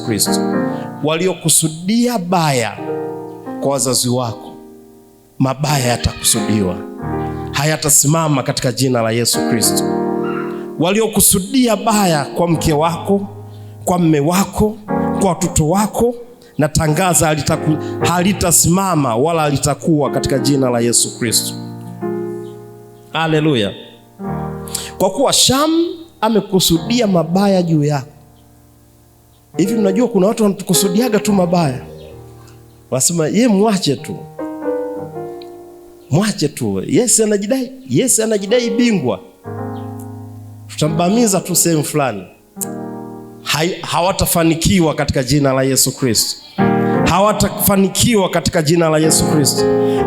Kristo. Waliokusudia baya kwa wazazi wako, mabaya yatakusudiwa, hayatasimama katika jina la Yesu Kristo. Waliokusudia baya kwa mke wako, kwa mme wako, kwa watoto wako, na tangaza halitasimama wala halitakuwa katika jina la Yesu Kristo. Haleluya. Kwa kuwa Sham amekusudia mabaya juu yako. Hivi mnajua kuna watu wanatukusudiaga tu mabaya, wasema ye mwache tu, mwache tu. Yesu anajidai bingwa, tutambamiza tu sehemu fulani. Hawatafanikiwa katika jina la Yesu Kristo. Hawatafanikiwa katika jina la Yesu Kristo.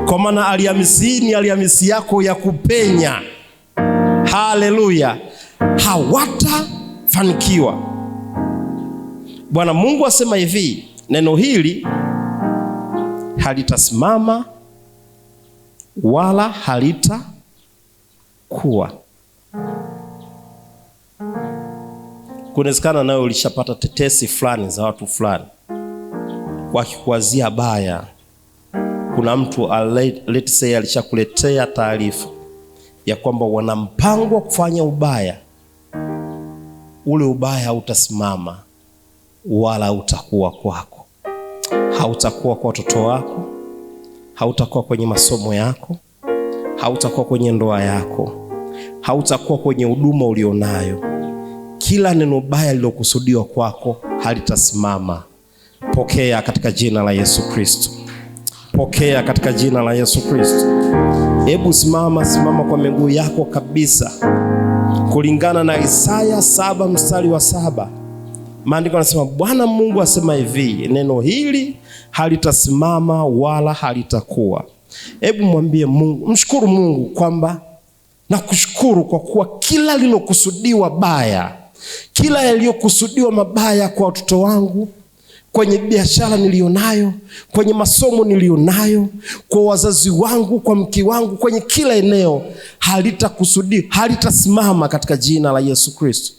Kwa maana Alhamisi yako ya kupenya. Haleluya. Hawatafanikiwa. Bwana Mungu asema hivi, neno hili halitasimama wala halitakuwa. Kunawezekana nawe ulishapata tetesi fulani za watu fulani wakikuwazia baya. Kuna mtu let's say alishakuletea taarifa ya kwamba wana mpango wa kufanya ubaya. Ule ubaya hautasimama wala hautakuwa kwako. Hautakuwa kwa watoto wako, hautakuwa kwenye masomo yako, hautakuwa kwenye ndoa yako, hautakuwa kwenye huduma ulionayo. Kila neno baya lilokusudiwa kwako halitasimama. Pokea katika jina la Yesu Kristo. Pokea katika jina la Yesu Kristo. Hebu simama kwa miguu yako kabisa, kulingana na Isaya 7 mstari wa 7. Maandiko yanasema Bwana Mungu asema hivi, neno hili halitasimama wala halitakuwa. Hebu mwambie Mungu, mshukuru Mungu kwamba nakushukuru kwa kuwa kila lilokusudiwa baya, kila yaliyokusudiwa mabaya kwa watoto wangu, kwenye biashara nilionayo, kwenye masomo nilionayo, kwa wazazi wangu, kwa mke wangu, kwenye kila eneo, halitakusudiwa, halitasimama katika jina la Yesu Kristo.